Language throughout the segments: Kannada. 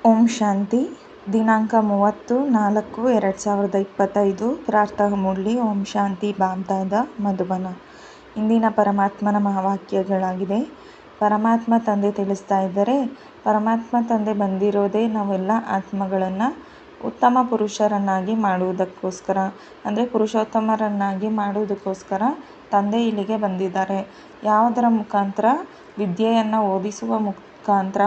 ಓಂ ಶಾಂತಿ. ದಿನಾಂಕ 30/4/2025. ಪ್ರಾರ್ಥನಾ ಮುರಳಿ. ಓಂ ಶಾಂತಿ. ಬಾಬ್ದಾದ ಮಧುಬನ. ಇಂದಿನ ಪರಮಾತ್ಮನ ಮಹಾವಾಕ್ಯಗಳಾಗಿದೆ. ಪರಮಾತ್ಮ ತಂದೆ ತಿಳಿಸ್ತಾ ಇದ್ದಾರೆ, ಪರಮಾತ್ಮ ತಂದೆ ಬಂದಿರೋದೇ ನಾವೆಲ್ಲ ಆತ್ಮಗಳನ್ನು ಉತ್ತಮ ಪುರುಷರನ್ನಾಗಿ ಮಾಡುವುದಕ್ಕೋಸ್ಕರ, ಅಂದರೆ ಪುರುಷೋತ್ತಮರನ್ನಾಗಿ ಮಾಡುವುದಕ್ಕೋಸ್ಕರ ತಂದೆ ಇಲ್ಲಿಗೆ ಬಂದಿದ್ದಾರೆ. ಯಾವುದರ ಮುಖಾಂತರ? ವಿದ್ಯೆಯನ್ನು ಓದಿಸುವ ಮುಖಾಂತರ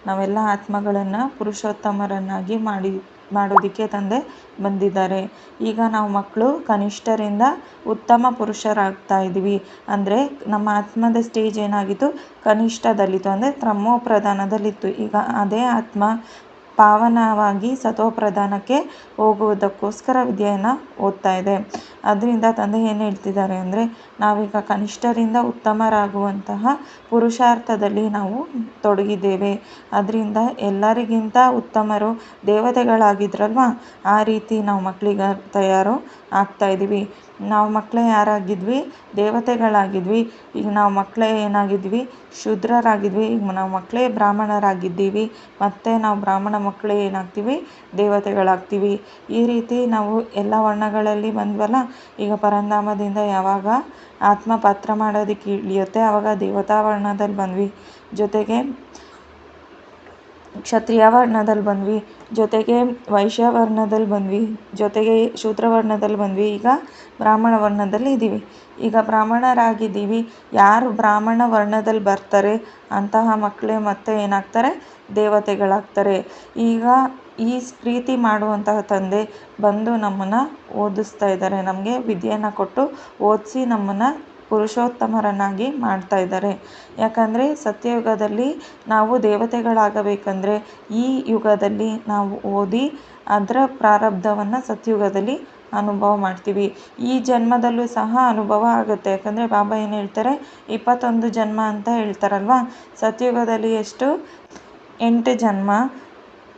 ನಾವೆಲ್ಲ ಆತ್ಮಗಳನ್ನು ಪುರುಷೋತ್ತಮರನ್ನಾಗಿ ಮಾಡೋದಕ್ಕೆ ತಂದೆ ಬಂದಿದ್ದಾರೆ. ಈಗ ನಾವು ಮಕ್ಕಳು ಕನಿಷ್ಠರಿಂದ ಉತ್ತಮ ಪುರುಷರಾಗ್ತಾ ಇದ್ದೀವಿ. ಅಂದರೆ ನಮ್ಮ ಆತ್ಮದ ಸ್ಟೇಜ್ ಏನಾಗಿತ್ತು? ಕನಿಷ್ಠದಲ್ಲಿತ್ತು, ಅಂದರೆ ತಮೋ ಪ್ರಧಾನದಲ್ಲಿತ್ತು. ಈಗ ಅದೇ ಆತ್ಮ ಪಾವನವಾಗಿ ಸತೋಪ್ರಧಾನಕ್ಕೆ ಹೋಗುವುದಕ್ಕೋಸ್ಕರ ವಿದ್ಯೆಯನ್ನು ಓದ್ತಾ ಇದೆ. ಅದರಿಂದ ತಂದೆ ಏನು ಹೇಳ್ತಿದ್ದಾರೆ ಅಂದರೆ, ನಾವೀಗ ಕನಿಷ್ಠರಿಂದ ಉತ್ತಮರಾಗುವಂತಹ ಪುರುಷಾರ್ಥದಲ್ಲಿ ನಾವು ತೊಡಗಿದ್ದೇವೆ. ಅದರಿಂದ ಎಲ್ಲರಿಗಿಂತ ಉತ್ತಮರು ದೇವತೆಗಳಾಗಿದ್ರಲ್ವ, ಆ ರೀತಿ ನಾವು ಮಕ್ಕಳಿಗೆ ತಯಾರು ಆಗ್ತಾ ಇದ್ದೀವಿ. ನಾವು ಮಕ್ಕಳೇ ಯಾರಾಗಿದ್ವಿ? ದೇವತೆಗಳಾಗಿದ್ವಿ. ಈಗ ನಾವು ಮಕ್ಕಳೇ ಏನಾಗಿದ್ವಿ? ಶೂದ್ರರಾಗಿದ್ವಿ. ಈಗ ನಾವು ಮಕ್ಕಳೇ ಬ್ರಾಹ್ಮಣರಾಗಿದ್ದೀವಿ. ಮತ್ತು ನಾವು ಬ್ರಾಹ್ಮಣ ಮಕ್ಕಳೇ ಏನಾಗ್ತೀವಿ? ದೇವತೆಗಳಾಗ್ತೀವಿ. ಈ ರೀತಿ ನಾವು ಎಲ್ಲ ವರ್ಣಗಳಲ್ಲಿ ಬಂದ್ವಲ್ಲ. ಈಗ ಪರಂಧಾಮದಿಂದ ಯಾವಾಗ ಆತ್ಮ ಪಾತ್ರ ಮಾಡೋದಕ್ಕೆ ಇಳಿಯುತ್ತೆ, ಆವಾಗ ದೇವತಾ ವರ್ಣದಲ್ಲಿ ಬಂದ್ವಿ, ಜೊತೆಗೆ ಕ್ಷತ್ರಿಯ ವರ್ಣದಲ್ಲಿ ಬಂದ್ವಿ, ಜೊತೆಗೆ ವೈಶ್ಯ ವರ್ಣದಲ್ಲಿ ಬಂದ್ವಿ, ಜೊತೆಗೆ ಶೂದ್ರ ವರ್ಣದಲ್ಲಿ ಬಂದ್ವಿ. ಈಗ ಬ್ರಾಹ್ಮಣ ವರ್ಣದಲ್ಲಿ ಇದ್ದೀವಿ. ಈಗ ಬ್ರಾಹ್ಮಣರಾಗಿದ್ದೀವಿ. ಯಾರು ಬ್ರಾಹ್ಮಣ ವರ್ಣದಲ್ಲಿ ಬರ್ತಾರೆ ಅಂತಹ ಮಕ್ಕಳೇ ಮತ್ತೆ ಏನಾಗ್ತಾರೆ? ದೇವತೆಗಳಾಗ್ತಾರೆ. ಈಗ ಈ ಪ್ರೀತಿ ಮಾಡುವಂತಹ ತಂದೆ ಬಂದು ನಮ್ಮನ್ನು ಓದಿಸ್ತಾ ಇದ್ದಾರೆ. ನಮಗೆ ವಿದ್ಯೆಯನ್ನು ಕೊಟ್ಟು ಓದಿಸಿ ನಮ್ಮನ್ನು ಪುರುಷೋತ್ತಮರನ್ನಾಗಿ ಮಾಡ್ತಾ ಇದ್ದಾರೆ. ಯಾಕಂದರೆ ಸತ್ಯಯುಗದಲ್ಲಿ ನಾವು ದೇವತೆಗಳಾಗಬೇಕಂದ್ರೆ ಈ ಯುಗದಲ್ಲಿ ನಾವು ಓದಿ ಅದರ ಪ್ರಾರಬ್ಧವನ್ನು ಸತ್ಯಯುಗದಲ್ಲಿ ಅನುಭವ ಮಾಡ್ತೀವಿ. ಈ ಜನ್ಮದಲ್ಲೂ ಸಹ ಅನುಭವ ಆಗುತ್ತೆ. ಯಾಕಂದರೆ ಬಾಬಾ ಏನು ಹೇಳ್ತಾರೆ? 21 ಜನ್ಮ ಅಂತ ಹೇಳ್ತಾರಲ್ವ. ಸತ್ಯಯುಗದಲ್ಲಿ ಎಷ್ಟು? 8 ಜನ್ಮ,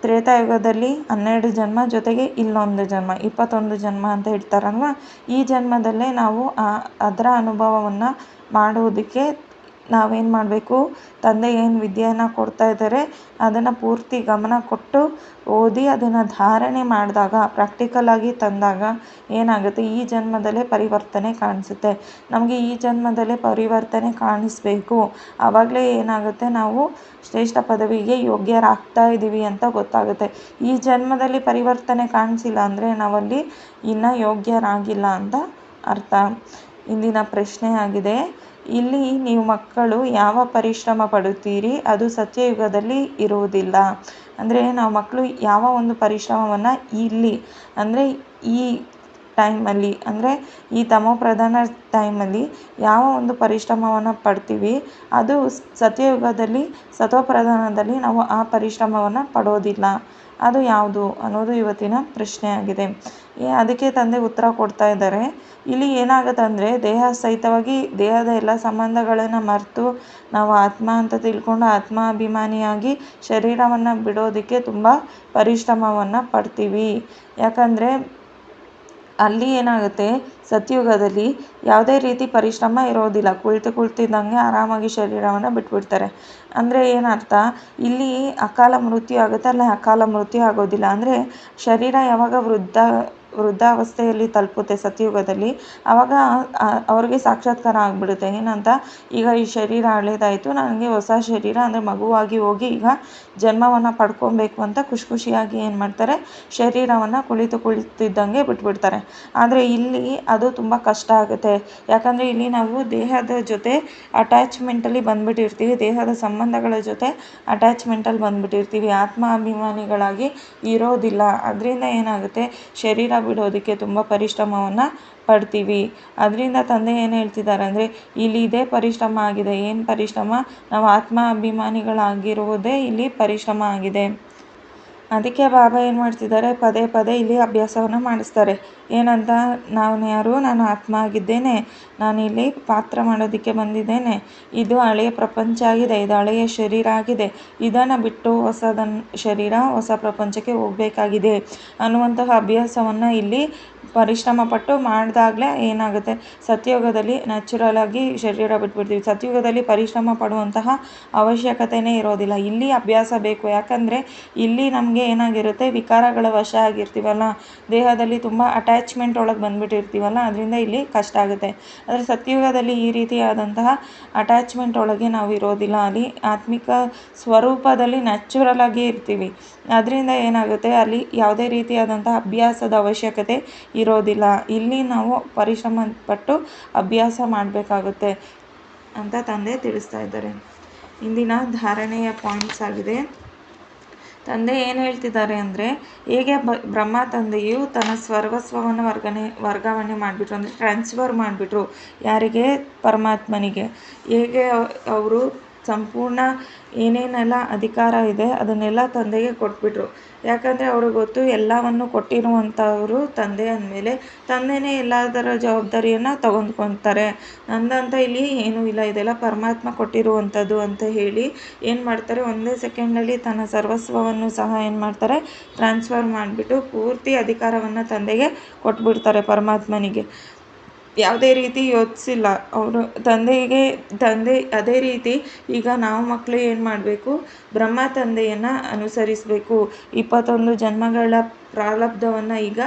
ತ್ರೇತಾಯುಗದಲ್ಲಿ 12 ಜನ್ಮ, ಜೊತೆಗೆ ಇಲ್ಲೊಂದು ಜನ್ಮ, 21 ಜನ್ಮ ಅಂತ ಹೇಳ್ತಾರಲ್ವ. ಈ ಜನ್ಮದಲ್ಲೇ ನಾವು ಅದರ ಅನುಭವವನ್ನು ಮಾಡುವುದಕ್ಕೆ ನಾವೇನು ಮಾಡಬೇಕು? ತಂದೆ ಏನು ವಿದ್ಯೆಯನ್ನು ಕೊಡ್ತಾ ಇದ್ದಾರೆ ಅದನ್ನು ಪೂರ್ತಿ ಗಮನ ಕೊಟ್ಟು ಓದಿ ಅದನ್ನು ಧಾರಣೆ ಮಾಡಿದಾಗ, ಪ್ರಾಕ್ಟಿಕಲಾಗಿ ತಂದಾಗ ಏನಾಗುತ್ತೆ? ಈ ಜನ್ಮದಲ್ಲೇ ಪರಿವರ್ತನೆ ಕಾಣಿಸುತ್ತೆ. ನಮಗೆ ಈ ಜನ್ಮದಲ್ಲೇ ಪರಿವರ್ತನೆ ಕಾಣಿಸ್ಬೇಕು. ಆವಾಗಲೇ ಏನಾಗುತ್ತೆ? ನಾವು ಶ್ರೇಷ್ಠ ಪದವಿಗೆ ಯೋಗ್ಯರಾಗ್ತಾ ಇದ್ದೀವಿ ಅಂತ ಗೊತ್ತಾಗುತ್ತೆ. ಈ ಜನ್ಮದಲ್ಲಿ ಪರಿವರ್ತನೆ ಕಾಣಿಸಿಲ್ಲ ಅಂದರೆ ನಾವಲ್ಲಿ ಇನ್ನೂ ಯೋಗ್ಯರಾಗಿಲ್ಲ ಅಂತ ಅರ್ಥ. ಇಂದಿನ ಪ್ರಶ್ನೆ ಆಗಿದೆ, ಇಲ್ಲಿ ನೀವು ಮಕ್ಕಳು ಯಾವ ಪರಿಶ್ರಮ ಪಡುತ್ತೀರಿ ಅದು ಸತ್ಯಯುಗದಲ್ಲಿ ಇರುವುದಿಲ್ಲ. ಅಂದರೆ ನಾವು ಮಕ್ಕಳು ಯಾವ ಒಂದು ಪರಿಶ್ರಮವನ್ನು ಇಲ್ಲಿ, ಅಂದರೆ ಈ ಟೈಮಲ್ಲಿ, ಅಂದರೆ ಈ ತಮೋಪ್ರಧಾನ ಟೈಮಲ್ಲಿ ಯಾವ ಒಂದು ಪರಿಶ್ರಮವನ್ನು ಪಡ್ತೀವಿ ಅದು ಸತ್ಯಯುಗದಲ್ಲಿ ಸತೋಪ್ರಧಾನದಲ್ಲಿ ನಾವು ಆ ಪರಿಶ್ರಮವನ್ನು ಪಡೋದಿಲ್ಲ. ಅದು ಯಾವುದು ಅನ್ನೋದು ಇವತ್ತಿನ ಪ್ರಶ್ನೆ ಆಗಿದೆ. ಅದಕ್ಕೆ ತಂದೆ ಉತ್ತರ ಕೊಡ್ತಾ ಇದ್ದಾರೆ. ಇಲ್ಲಿ ಏನಾಗುತ್ತೆ ಅಂದರೆ, ದೇಹ ಸಹಿತವಾಗಿ ದೇಹದ ಎಲ್ಲ ಸಂಬಂಧಗಳನ್ನು ಮರೆತು ನಾವು ಆತ್ಮ ಅಂತ ತಿಳ್ಕೊಂಡು ಆತ್ಮಾಭಿಮಾನಿಯಾಗಿ ಶರೀರವನ್ನು ಬಿಡೋದಕ್ಕೆ ತುಂಬ ಪರಿಶ್ರಮವನ್ನು ಪಡ್ತೀವಿ. ಯಾಕಂದರೆ ಅಲ್ಲಿ ಏನಾಗುತ್ತೆ? ಸತ್ಯಯುಗದಲ್ಲಿ ಯಾವುದೇ ರೀತಿ ಪರಿಶ್ರಮ ಇರೋದಿಲ್ಲ. ಕುಳಿತಿದ್ದಂಗೆ ಆರಾಮಾಗಿ ಶರೀರವನ್ನು ಬಿಟ್ಬಿಡ್ತಾರೆ. ಅಂದರೆ ಏನರ್ಥ? ಇಲ್ಲಿ ಅಕಾಲ ಮೃತ್ಯು ಆಗುತ್ತೆ, ಅಲ್ಲಿ ಅಕಾಲ ಮೃತ್ಯು ಆಗೋದಿಲ್ಲ. ಅಂದರೆ ಶರೀರ ಯಾವಾಗ ವೃದ್ಧಾವಸ್ಥೆಯಲ್ಲಿ ತಲುಪುತ್ತೆ ಸತ್ಯಯುಗದಲ್ಲಿ, ಆವಾಗ ಅವ್ರಿಗೆ ಸಾಕ್ಷಾತ್ಕಾರ ಆಗಿಬಿಡುತ್ತೆ. ಏನಂತ? ಈಗ ಈ ಶರೀರ ಹಳೇದಾಯಿತು, ನನಗೆ ಹೊಸ ಶರೀರ ಅಂದರೆ ಮಗುವಾಗಿ ಹೋಗಿ ಈಗ ಜನ್ಮವನ್ನು ಪಡ್ಕೊಬೇಕು ಅಂತ ಖುಷಿಯಾಗಿ ಏನು ಮಾಡ್ತಾರೆ? ಶರೀರವನ್ನು ಕುಳಿತಿದ್ದಂಗೆ ಬಿಟ್ಬಿಡ್ತಾರೆ. ಆದರೆ ಇಲ್ಲಿ ಅದು ತುಂಬ ಕಷ್ಟ ಆಗುತ್ತೆ. ಯಾಕಂದರೆ ಇಲ್ಲಿ ನಾವು ದೇಹದ ಜೊತೆ ಅಟ್ಯಾಚ್ಮೆಂಟಲ್ಲಿ ಬಂದುಬಿಟ್ಟಿರ್ತೀವಿ, ದೇಹದ ಸಂಬಂಧಗಳ ಜೊತೆ ಅಟ್ಯಾಚ್ಮೆಂಟಲ್ಲಿ ಬಂದುಬಿಟ್ಟಿರ್ತೀವಿ, ಆತ್ಮಾಭಿಮಾನಿಗಳಾಗಿ ಇರೋದಿಲ್ಲ. ಅದರಿಂದ ಏನಾಗುತ್ತೆ? ಶರೀರ ಬಿಡೋದಕ್ಕೆ ತುಂಬ ಪರಿಶ್ರಮವನ್ನು ಪಡ್ತೀವಿ. ಅದರಿಂದ ತಂದೆ ಏನು ಹೇಳ್ತಿದ್ದಾರೆ ಅಂದರೆ, ಇಲ್ಲಿ ಇದೇ ಪರಿಶ್ರಮ ಆಗಿದೆ. ಏನು ಪರಿಶ್ರಮ? ನಾವು ಆತ್ಮಾಭಿಮಾನಿಗಳಾಗಿರುವುದೇ ಇಲ್ಲಿ ಪರಿಶ್ರಮ ಆಗಿದೆ. ಅದಕ್ಕೆ ಬಾಬಾ ಏನು ಮಾಡ್ತಿದ್ದಾರೆ? ಪದೇ ಪದೇ ಇಲ್ಲಿ ಅಭ್ಯಾಸವನ್ನು ಮಾಡಿಸ್ತಾರೆ. ಏನಂತ, ನಾನು ಯಾರು, ನಾನು ಆತ್ಮ ಆಗಿದ್ದೇನೆ, ನಾನಿಲ್ಲಿ ಪಾತ್ರ ಮಾಡೋದಕ್ಕೆ ಬಂದಿದ್ದೇನೆ, ಇದು ಹಳೆಯ ಪ್ರಪಂಚ ಆಗಿದೆ, ಇದು ಹಳೆಯ ಶರೀರ ಆಗಿದೆ, ಇದನ್ನು ಬಿಟ್ಟು ಶರೀರ ಹೊಸ ಪ್ರಪಂಚಕ್ಕೆ ಹೋಗಬೇಕಾಗಿದೆ ಅನ್ನುವಂತಹ ಅಭ್ಯಾಸವನ್ನು ಇಲ್ಲಿ ಪರಿಶ್ರಮ ಪಟ್ಟು ಮಾಡಿದಾಗಲೇ ಏನಾಗುತ್ತೆ, ಸತ್ಯಯುಗದಲ್ಲಿ ನ್ಯಾಚುರಲ್ ಆಗಿ ಶರೀರ ಬಿಟ್ಬಿಡ್ತೀವಿ. ಸತ್ಯಯುಗದಲ್ಲಿ ಪರಿಶ್ರಮ ಪಡುವಂತಹ ಅವಶ್ಯಕತೆಯೇ ಇರೋದಿಲ್ಲ. ಇಲ್ಲಿ ಅಭ್ಯಾಸ ಬೇಕು. ಯಾಕಂದರೆ ಇಲ್ಲಿ ನಮಗೆ ಏನಾಗಿರುತ್ತೆ, ವಿಕಾರಗಳ ವಶ ಆಗಿರ್ತೀವಲ್ಲ, ದೇಹದಲ್ಲಿ ತುಂಬ ಅಟ್ಯಾಚ್ಮೆಂಟ್ ಒಳಗೆ ಬಂದುಬಿಟ್ಟಿರ್ತೀವಲ್ಲ, ಅದರಿಂದ ಇಲ್ಲಿ ಕಷ್ಟ ಆಗುತ್ತೆ. ಆದರೆ ಸತ್ಯಯುಗದಲ್ಲಿ ಈ ರೀತಿಯಾದಂತಹ ಅಟ್ಯಾಚ್ಮೆಂಟ್ ಒಳಗೆ ನಾವು ಇರೋದಿಲ್ಲ. ಅಲ್ಲಿ ಆತ್ಮಿಕ ಸ್ವರೂಪದಲ್ಲಿ ನ್ಯಾಚುರಲ್ ಆಗಿ ಇರ್ತೀವಿ. ಅದರಿಂದ ಏನಾಗುತ್ತೆ, ಅಲ್ಲಿ ಯಾವುದೇ ರೀತಿಯಾದಂತಹ ಅಭ್ಯಾಸದ ಅವಶ್ಯಕತೆ ಇರೋದಿಲ್ಲ. ಇಲ್ಲಿ ನಾವು ಪರಿಶ್ರಮ ಪಟ್ಟು ಅಭ್ಯಾಸ ಮಾಡಬೇಕಾಗುತ್ತೆ ಅಂತ ತಂದೆ ತಿಳಿಸ್ತಾ ಇದ್ದಾರೆ. ಇಂದಿನ ಧಾರಣೆಯ ಪಾಯಿಂಟ್ಸ್ ಆಗಿದೆ. ತಂದೆ ಏನು ಹೇಳ್ತಿದ್ದಾರೆ ಅಂದರೆ, ಹೇಗೆ ಬ್ರಹ್ಮ ತಂದೆಯು ತನ್ನ ಸರ್ವಸ್ವವನ್ನು ವರ್ಗಾವಣೆ ಮಾಡಿಬಿಟ್ರು, ಅಂದರೆ ಟ್ರಾನ್ಸ್ಫರ್ ಮಾಡಿಬಿಟ್ರು ಯಾರಿಗೆ, ಪರಮಾತ್ಮನಿಗೆ. ಹೇಗೆ ಅವರು ಸಂಪೂರ್ಣ ಏನೇನೆಲ್ಲ ಅಧಿಕಾರ ಇದೆ ಅದನ್ನೆಲ್ಲ ತಂದೆಗೆ ಕೊಟ್ಬಿಟ್ರು. ಯಾಕಂದರೆ ಅವ್ರಿಗೆ ಗೊತ್ತು, ಎಲ್ಲವನ್ನು ಕೊಟ್ಟಿರುವಂಥವರು ತಂದೆ ಅಂದಮೇಲೆ ತಂದೆನೇ ಎಲ್ಲದರ ಜವಾಬ್ದಾರಿಯನ್ನು ತಗೊಂಡ್ಕೊತಾರೆ. ನಂದಂತ ಇಲ್ಲಿ ಏನೂ ಇಲ್ಲ, ಇದೆಲ್ಲ ಪರಮಾತ್ಮ ಕೊಟ್ಟಿರುವಂಥದ್ದು ಅಂತ ಹೇಳಿ ಏನು ಮಾಡ್ತಾರೆ, ಒಂದೇ ಸೆಕೆಂಡಲ್ಲಿ ತನ್ನ ಸರ್ವಸ್ವವನ್ನು ಸಹ ಏನು ಮಾಡ್ತಾರೆ, ಟ್ರಾನ್ಸ್ಫರ್ ಮಾಡಿಬಿಟ್ಟು ಪೂರ್ತಿ ಅಧಿಕಾರವನ್ನು ತಂದೆಗೆ ಕೊಟ್ಬಿಡ್ತಾರೆ, ಪರಮಾತ್ಮನಿಗೆ. ಯಾವುದೇ ರೀತಿ ಯೋಚಿಸಿಲ್ಲ ಅವರು. ತಂದೆ ಅದೇ ರೀತಿ ಈಗ ನಾವು ಮಕ್ಕಳು ಏನು ಮಾಡಬೇಕು, ಬ್ರಹ್ಮ ತಂದೆಯನ್ನು ಅನುಸರಿಸಬೇಕು. 21 ಜನ್ಮಗಳ ಪ್ರಾರಬ್ಧವನ್ನು ಈಗ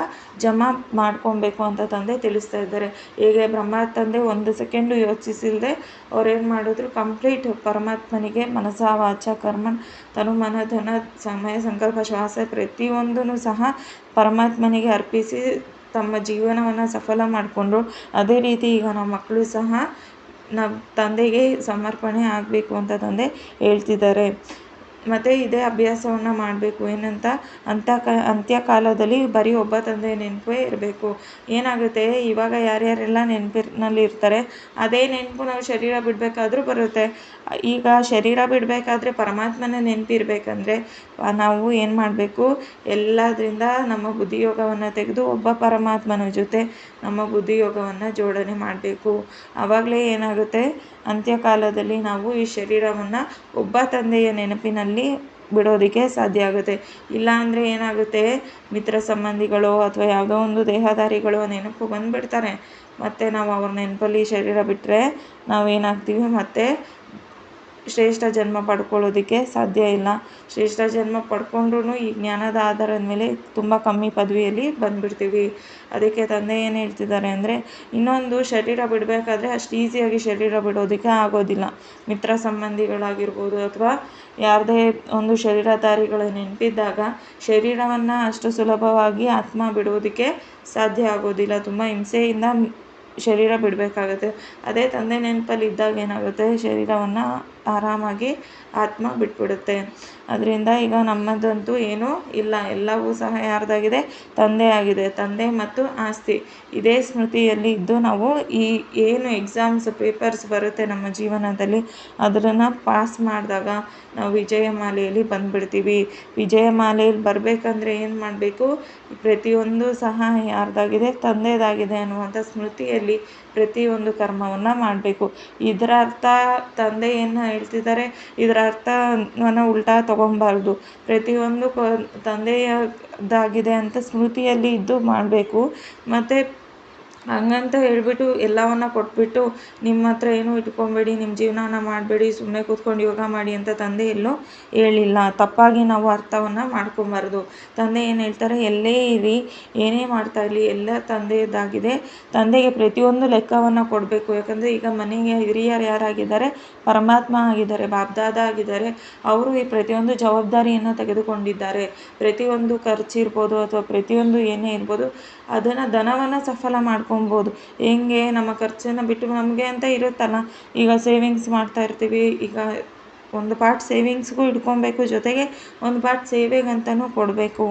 ಜಮಾ ಮಾಡ್ಕೊಬೇಕು ಅಂತ ತಂದೆ ತಿಳಿಸ್ತಾ ಇದ್ದಾರೆ. ಹೇಗೆ ಬ್ರಹ್ಮ ತಂದೆ ಒಂದು ಸೆಕೆಂಡು ಯೋಚಿಸಿಲ್ಲದೆ ಅವ್ರೇನು ಮಾಡಿದ್ರು, ಕಂಪ್ಲೀಟ್ ಪರಮಾತ್ಮನಿಗೆ ಮನಸ ವಾಚ ಕರ್ಮ ತನು ಮನ ಧನ ಸಮಯ ಸಂಕಲ್ಪ ಶ್ವಾಸ ಪ್ರತಿಯೊಂದೂ ಸಹ ಪರಮಾತ್ಮನಿಗೆ ಅರ್ಪಿಸಿ ತಮ್ಮ ಜೀವನವನ್ನು ಸಫಲ ಮಾಡಿಕೊಂಡ್ರು. ಅದೇ ರೀತಿ ಈಗ ನಮ್ಮ ಮಕ್ಕಳು ಸಹ ನಾವು ತಂದೆಗೆ ಸಮರ್ಪಣೆ ಆಗಬೇಕು ಅಂತ ತಂದೆ ಹೇಳ್ತಿದ್ದಾರೆ. ಮತ್ತು ಇದೇ ಅಭ್ಯಾಸವನ್ನು ಮಾಡಬೇಕು. ಏನಂತ, ಅಂತ್ಯಕಾಲದಲ್ಲಿ ಬರೀ ಒಬ್ಬ ತಂದೆ ನೆನಪೇ ಇರಬೇಕು. ಏನಾಗುತ್ತೆ, ಇವಾಗ ಯಾರ್ಯಾರೆಲ್ಲ ನೆನಪಿನಲ್ಲಿ ಇರ್ತಾರೆ ಅದೇ ನೆನಪು ನಾವು ಶರೀರ ಬಿಡಬೇಕಾದ್ರೂ ಬರುತ್ತೆ. ಈಗ ಶರೀರ ಬಿಡಬೇಕಾದ್ರೆ ಪರಮಾತ್ಮನ ನೆನಪಿರ್ಬೇಕಂದ್ರೆ ನಾವು ಏನು ಮಾಡಬೇಕು, ಎಲ್ಲದರಿಂದ ನಮ್ಮ ಬುದ್ಧಿಯೋಗವನ್ನು ತೆಗೆದು ಒಬ್ಬ ಪರಮಾತ್ಮನ ಜೊತೆ ನಮ್ಮ ಬುದ್ಧಿಯೋಗವನ್ನು ಜೋಡಣೆ ಮಾಡಬೇಕು. ಆವಾಗಲೇ ಏನಾಗುತ್ತೆ, ಅಂತ್ಯಕಾಲದಲ್ಲಿ ನಾವು ಈ ಶರೀರವನ್ನು ಒಬ್ಬ ತಂದೆಯ ನೆನಪಿನಲ್ಲಿ ಬಿಡೋದಕ್ಕೆ ಸಾಧ್ಯ ಆಗುತ್ತೆ. ಇಲ್ಲಾಂದರೆ ಏನಾಗುತ್ತೆ, ಮಿತ್ರ ಸಂಬಂಧಿಗಳು ಅಥವಾ ಯಾವುದೋ ಒಂದು ದೇಹದಾರಿಗಳು ನೆನಪು ಬಂದುಬಿಡ್ತಾರೆ. ಮತ್ತು ನಾವು ಅವ್ರ ನೆನಪಲ್ಲಿ ಶರೀರ ಬಿಟ್ಟರೆ ನಾವೇನಾಗ್ತೀವಿ, ಮತ್ತು ಶ್ರೇಷ್ಠ ಜನ್ಮ ಪಡ್ಕೊಳ್ಳೋದಕ್ಕೆ ಸಾಧ್ಯ ಇಲ್ಲ. ಶ್ರೇಷ್ಠ ಜನ್ಮ ಪಡ್ಕೊಂಡ್ರೂ ಈ ಜ್ಞಾನದ ಆಧಾರದ ಮೇಲೆ ತುಂಬ ಕಮ್ಮಿ ಪದವಿಯಲ್ಲಿ ಬಂದುಬಿಡ್ತೀವಿ. ಅದಕ್ಕೆ ತಂದೆ ಏನು ಹೇಳ್ತಿದ್ದಾರೆ ಅಂದರೆ, ಇನ್ನೊಂದು ಶರೀರ ಬಿಡಬೇಕಾದ್ರೆ ಅಷ್ಟು ಈಸಿಯಾಗಿ ಶರೀರ ಬಿಡೋದಕ್ಕೆ ಆಗೋದಿಲ್ಲ. ಮಿತ್ರ ಸಂಬಂಧಿಗಳಾಗಿರ್ಬೋದು ಅಥವಾ ಯಾವುದೇ ಒಂದು ಶರೀರಧಾರಿಗಳ ನೆನಪಿದ್ದಾಗ ಶರೀರವನ್ನು ಅಷ್ಟು ಸುಲಭವಾಗಿ ಆತ್ಮ ಬಿಡೋದಕ್ಕೆ ಸಾಧ್ಯ ಆಗೋದಿಲ್ಲ. ತುಂಬ ಹಿಂಸೆಯಿಂದ ಶರೀರ ಬಿಡಬೇಕಾಗುತ್ತೆ. ಅದೇ ತಂದೆ ನೆನಪಲ್ಲಿ ಇದ್ದಾಗ ಏನಾಗುತ್ತೆ, ಶರೀರವನ್ನು ಆರಾಮಾಗಿ ಆತ್ಮ ಬಿಟ್ಬಿಡುತ್ತೆ. ಅದರಿಂದ ಈಗ ನಮ್ಮದಂತೂ ಏನೂ ಇಲ್ಲ, ಎಲ್ಲವೂ ಸಹ ಯಾರ್ದಾಗಿದೆ, ತಂದೆ ಆಗಿದೆ. ತಂದೆ ಮತ್ತು ಆಸ್ತಿ ಇದೇ ಸ್ಮೃತಿಯಲ್ಲಿ ಇದ್ದು ನಾವು ಈ ಏನು ಎಕ್ಸಾಮ್ಸ್ ಪೇಪರ್ಸ್ ಬರುತ್ತೆ ನಮ್ಮ ಜೀವನದಲ್ಲಿ ಅದನ್ನು ಪಾಸ್ ಮಾಡಿದಾಗ ನಾವು ವಿಜಯಮಾಲೆಯಲ್ಲಿ ಬಂದುಬಿಡ್ತೀವಿ. ವಿಜಯಮಾಲೆಯಲ್ಲಿ ಬರಬೇಕಂದ್ರೆ ಏನು ಮಾಡಬೇಕು, ಪ್ರತಿಯೊಂದು ಸಹ ಯಾರ್ದಾಗಿದೆ, ತಂದೆದಾಗಿದೆ ಅನ್ನುವಂಥ ಸ್ಮೃತಿಯಲ್ಲಿ ಪ್ರತಿಯೊಂದು ಕರ್ಮವನ್ನು ಮಾಡಬೇಕು. ಇದರ ಅರ್ಥ ತಂದೆ ಏನು ಹೇಳ್ತಿದ್ದಾರೆ, ಇದರ ಅರ್ಥವನ್ನು ಉಲ್ಟಾ ತೊಗೊಬಾರ್ದು. ಪ್ರತಿಯೊಂದು ತಂದೆಯದಾಗಿದೆ ಅಂತ ಸ್ಮೃತಿಯಲ್ಲಿ ಇದ್ದು ಮಾಡಬೇಕು. ಮತ್ತು ಹಂಗಂತ ಹೇಳ್ಬಿಟ್ಟು ಎಲ್ಲವನ್ನು ಕೊಟ್ಬಿಟ್ಟು ನಿಮ್ಮ ಹತ್ರ ಏನೂ ಇಟ್ಕೊಬೇಡಿ, ನಿಮ್ಮ ಜೀವನನ ಮಾಡಬೇಡಿ, ಸುಮ್ಮನೆ ಕೂತ್ಕೊಂಡು ಯೋಗ ಮಾಡಿ ಅಂತ ತಂದೆ ಎಲ್ಲೂ ಹೇಳಿಲ್ಲ. ತಪ್ಪಾಗಿ ನಾವು ಅರ್ಥವನ್ನು ಮಾಡ್ಕೊಬಾರ್ದು. ತಂದೆ ಏನು ಹೇಳ್ತಾರೆ, ಎಲ್ಲೇ ಇರಿ, ಏನೇ ಮಾಡ್ತಾ ಇರಲಿ, ಎಲ್ಲ ತಂದೆಯದಾಗಿದೆ. ತಂದೆಗೆ ಪ್ರತಿಯೊಂದು ಲೆಕ್ಕವನ್ನು ಕೊಡಬೇಕು. ಯಾಕಂದರೆ ಈಗ ಮನೆಗೆ ಹಿರಿಯರು ಯಾರಾಗಿದ್ದಾರೆ, ಪರಮಾತ್ಮ ಆಗಿದ್ದಾರೆ, ಬಾಬ್ದಾದ ಆಗಿದ್ದಾರೆ. ಅವರು ಈ ಪ್ರತಿಯೊಂದು ಜವಾಬ್ದಾರಿಯನ್ನು ತೆಗೆದುಕೊಂಡಿದ್ದಾರೆ. ಪ್ರತಿಯೊಂದು ಖರ್ಚಿರ್ಬೋದು ಅಥವಾ ಪ್ರತಿಯೊಂದು ಏನೇ ಇರ್ಬೋದು ಅದನ್ನು ಧನವನ್ನು ಸಫಲ ಮಾಡ್ಕೊಬೋದು. ಹೆಂಗೆ, ನಮ್ಮ ಖರ್ಚನ್ನು ಬಿಟ್ಟು ನಮಗೆ ಅಂತ ಇರುತ್ತಲ್ಲ, ಈಗ ಸೇವಿಂಗ್ಸ್ ಮಾಡ್ತಾ ಇರ್ತೀವಿ. ಈಗ ಒಂದು ಪಾರ್ಟ್ ಸೇವಿಂಗ್ಸ್ಗೂ ಇಟ್ಕೊಬೇಕು, ಜೊತೆಗೆ ಒಂದು ಪಾರ್ಟ್ ಸೇವೆಗಂತಲೂ ಕೊಡಬೇಕು.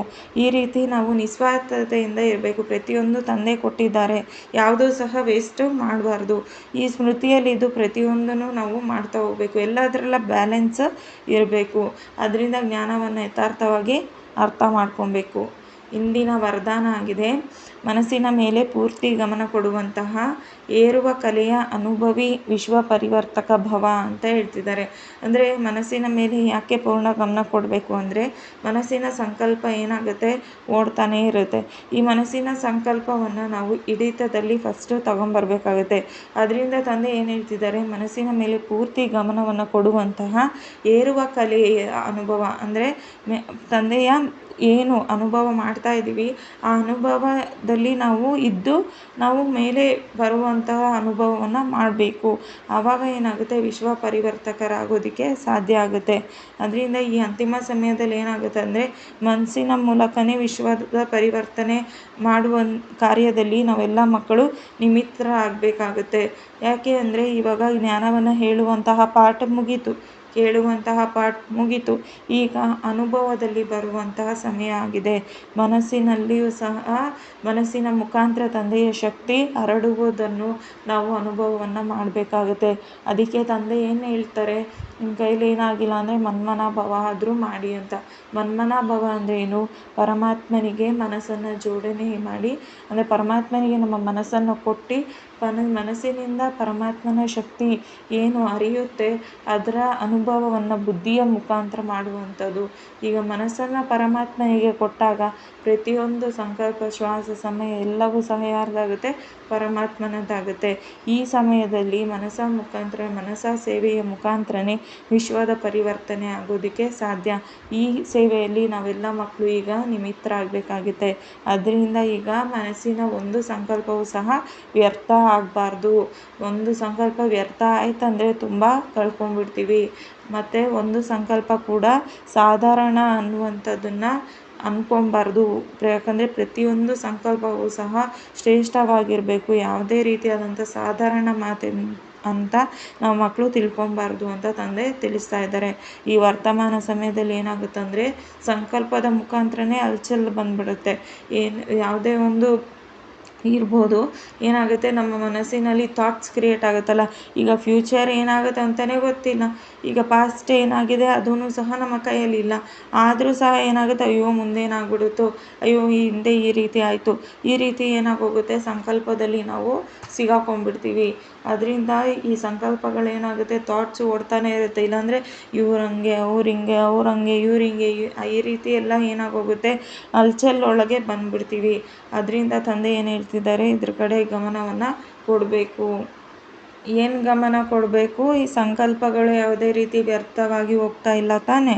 ಈ ರೀತಿ ನಾವು ನಿಸ್ವಾರ್ಥತೆಯಿಂದ ಇರಬೇಕು. ಪ್ರತಿಯೊಂದು ತಂದೆ ಕೊಟ್ಟಿದ್ದಾರೆ, ಯಾವುದೂ ಸಹ ವೇಸ್ಟು ಮಾಡಬಾರ್ದು. ಈ ಸ್ಮೃತಿಯಲ್ಲಿದ್ದು ಪ್ರತಿಯೊಂದನ್ನು ನಾವು ಮಾಡ್ತಾ ಹೋಗಬೇಕು. ಎಲ್ಲದರಲ್ಲ ಬ್ಯಾಲೆನ್ಸ್ ಇರಬೇಕು. ಅದರಿಂದ ಜ್ಞಾನವನ್ನು ಯಥಾರ್ಥವಾಗಿ ಅರ್ಥ ಮಾಡ್ಕೊಬೇಕು. ಇಂದಿನ ವರದಾನ ಆಗಿದೆ. ಮನಸ್ಸಿನ ಮೇಲೆ ಪೂರ್ತಿ ಗಮನ ಕೊಡುವಂತಹ ಏರುವ ಕಲೆಯ ಅನುಭವಿ ವಿಶ್ವ ಪರಿವರ್ತಕ ಭವ ಅಂತ ಹೇಳ್ತಿದ್ದಾರೆ. ಅಂದರೆ ಮನಸ್ಸಿನ ಮೇಲೆ ಯಾಕೆ ಪೂರ್ಣ ಗಮನ ಕೊಡಬೇಕು ಅಂದರೆ, ಮನಸ್ಸಿನ ಸಂಕಲ್ಪ ಏನಾಗುತ್ತೆ, ಓಡ್ತಾನೇ ಇರುತ್ತೆ. ಈ ಮನಸ್ಸಿನ ಸಂಕಲ್ಪವನ್ನು ನಾವು ಹಿಡಿತದಲ್ಲಿ ಫಸ್ಟು ತಗೊಂಬರ್ಬೇಕಾಗುತ್ತೆ. ಅದರಿಂದ ತಂದೆ ಏನು ಹೇಳ್ತಿದ್ದಾರೆ, ಮನಸ್ಸಿನ ಮೇಲೆ ಪೂರ್ತಿ ಗಮನವನ್ನು ಕೊಡುವಂತಹ ಏರುವ ಕಲೆಯ ಅನುಭವ ಅಂದರೆ ತಂದೆಯ ಏನು ಅನುಭವ ಮಾಡ್ತಾ ಇದ್ದೀವಿ, ಆ ಅನುಭವದಲ್ಲಿ ನಾವು ಮೇಲೆ ಬರುವಂತಹ ಅನುಭವವನ್ನು ಮಾಡಬೇಕು. ಆವಾಗ ಏನಾಗುತ್ತೆ, ವಿಶ್ವ ಪರಿವರ್ತಕರಾಗೋದಕ್ಕೆ ಸಾಧ್ಯ ಆಗುತ್ತೆ. ಅದರಿಂದ ಈ ಅಂತಿಮ ಸಮಯದಲ್ಲಿ ಏನಾಗುತ್ತೆ ಅಂದರೆ, ಮನಸ್ಸಿನ ಮೂಲಕನೇ ವಿಶ್ವದ ಪರಿವರ್ತನೆ ಮಾಡುವ ಕಾರ್ಯದಲ್ಲಿ ನಾವೆಲ್ಲ ಮಕ್ಕಳು ನಿಮಿತ್ತರಾಗಬೇಕಾಗುತ್ತೆ. ಯಾಕೆ ಅಂದರೆ, ಇವಾಗ ಜ್ಞಾನವನ್ನು ಹೇಳುವಂತಹ ಪಾಠ ಮುಗೀತು, ಕೇಳುವಂತಹ ಪಾಠ ಮುಗೀತು. ಈಗ ಅನುಭವದಲ್ಲಿ ಬರುವಂತಹ ಸಮಯ ಆಗಿದೆ. ಮನಸ್ಸಿನಲ್ಲಿಯೂ ಸಹ ಮನಸ್ಸಿನ ಮುಖಾಂತರ ತಂದೆಯ ಶಕ್ತಿ ಹರಡುವುದನ್ನು ನಾವು ಅನುಭವವನ್ನು ಮಾಡಬೇಕಾಗುತ್ತೆ. ಅದಕ್ಕೆ ತಂದೆ ಏನು ಹೇಳ್ತಾರೆ, ನಿಮ್ಮ ಕೈಲಿ ಏನಾಗಿಲ್ಲ ಅಂದರೆ ಮನ್ಮನಾಭವ ಆದರೂ ಮಾಡಿ ಅಂತ. ಮನ್ಮನಾಭವ ಅಂದರೆ ಏನು, ಪರಮಾತ್ಮನಿಗೆ ಮನಸ್ಸನ್ನು ಜೋಡಣೆ ಮಾಡಿ, ಅಂದರೆ ಪರಮಾತ್ಮನಿಗೆ ನಮ್ಮ ಮನಸ್ಸನ್ನು ಕೊಟ್ಟು ಮನಸ್ಸಿನಿಂದ ಪರಮಾತ್ಮನ ಶಕ್ತಿ ಏನು ಹರಿಯುತ್ತೆ ಅದರ ಅನುಭವವನ್ನು ಬುದ್ಧಿಯ ಮುಖಾಂತರ ಮಾಡುವಂಥದ್ದು. ಈಗ ಮನಸ್ಸನ್ನು ಪರಮಾತ್ಮನಿಗೆ ಕೊಟ್ಟಾಗ ಪ್ರತಿಯೊಂದು ಸಂಕಲ್ಪ, ಶ್ವಾಸ, ಸಮಯ ಎಲ್ಲವೂ ಸಹ ಯಾರ್ದಾಗುತ್ತೆ, ಪರಮಾತ್ಮನದ್ದಾಗುತ್ತೆ. ಈ ಸಮಯದಲ್ಲಿ ಮನಸ ಸೇವೆಯ ಮುಖಾಂತರನೇ ವಿಶ್ವದ ಪರಿವರ್ತನೆ ಆಗೋದಕ್ಕೆ ಸಾಧ್ಯ. ಈ ಸೇವೆಯಲ್ಲಿ ನಾವೆಲ್ಲ ಮಕ್ಕಳು ಈಗ ನಿಮಿತ್ತರಾಗಬೇಕಾಗುತ್ತೆ. ಅದರಿಂದ ಈಗ ಮನಸ್ಸಿನ ಒಂದು ಸಂಕಲ್ಪವೂ ಸಹ ವ್ಯರ್ಥ ಆಗಬಾರ್ದು. ಒಂದು ಸಂಕಲ್ಪ ವ್ಯರ್ಥ ಆಯ್ತಂದರೆ ತುಂಬ ಕಳ್ಕೊಂಡ್ಬಿಡ್ತೀವಿ. ಮತ್ತು ಒಂದು ಸಂಕಲ್ಪ ಕೂಡ ಸಾಧಾರಣ ಅನ್ನುವಂಥದ್ದನ್ನು ಅಂದ್ಕೊಬಾರ್ದು. ಯಾಕಂದರೆ ಪ್ರತಿಯೊಂದು ಸಂಕಲ್ಪವೂ ಸಹ ಶ್ರೇಷ್ಠವಾಗಿರಬೇಕು. ಯಾವುದೇ ರೀತಿಯಾದಂಥ ಸಾಧಾರಣ ಅಂತ ನಾವು ಮಕ್ಕಳು ತಿಳ್ಕೊಬಾರ್ದು ಅಂತ ತಂದೆ ತಿಳಿಸ್ತಾ ಇದ್ದಾರೆ. ಈ ವರ್ತಮಾನ ಸಮಯದಲ್ಲಿ ಏನಾಗುತ್ತಂದರೆ, ಸಂಕಲ್ಪದ ಮುಖಾಂತರನೇ ಹಲ್ಚಲ್ ಬಂದ್ಬಿಡುತ್ತೆ. ಯಾವುದೇ ಒಂದು ಇರ್ಬೋದು, ಏನಾಗುತ್ತೆ, ನಮ್ಮ ಮನಸ್ಸಿನಲ್ಲಿ ಥಾಟ್ಸ್ ಕ್ರಿಯೇಟ್ ಆಗುತ್ತಲ್ಲ. ಈಗ ಫ್ಯೂಚರ್ ಏನಾಗುತ್ತೆ ಅಂತಲೇ ಗೊತ್ತಿಲ್ಲ. ಈಗ ಪಾಸ್ಟ್ ಏನಾಗಿದೆ ಅದೂ ಸಹ ನಮ್ಮ ಕೈಯಲ್ಲಿಲ್ಲ. ಆದರೂ ಸಹ ಏನಾಗುತ್ತೆ, ಅಯ್ಯೋ ಮುಂದೇನಾಗ್ಬಿಡುತ್ತೋ, ಅಯ್ಯೋ ಹಿಂದೆ ಈ ರೀತಿ ಆಯಿತು, ಈ ರೀತಿ ಏನಾಗೋಗುತ್ತೆ, ಸಂಕಲ್ಪದಲ್ಲಿ ನಾವು ಸಿಗಾಕೊಂಡ್ಬಿಡ್ತೀವಿ. ಅದರಿಂದ ಈ ಸಂಕಲ್ಪಗಳೇನಾಗುತ್ತೆ, ಥಾಟ್ಸು ಓಡ್ತಾನೆ ಇರುತ್ತೆ. ಇಲ್ಲಾಂದರೆ ಇವ್ರಂಗೆ ಅವ್ರಿಂಗೆ ಅವ್ರಂಗೆ ಇವ್ರಿಂಗೆ ಈ ರೀತಿ ಎಲ್ಲ ಏನಾಗೋಗುತ್ತೆ, ಹಲ್ಚಲ್ಲೊಳಗೆ ಬಂದುಬಿಡ್ತೀವಿ. ಅದರಿಂದ ತಂದೆ ಏನು ಹೇಳ್ತಿದ್ದಾರೆ, ಇದ್ರ ಕಡೆ ಗಮನವನ್ನು ಕೊಡಬೇಕು. ಏನು ಗಮನ ಕೊಡಬೇಕು, ಈ ಸಂಕಲ್ಪಗಳು ಯಾವುದೇ ರೀತಿ ವ್ಯರ್ಥವಾಗಿ ಹೋಗ್ತಾ ಇಲ್ಲ ತಾನೇ,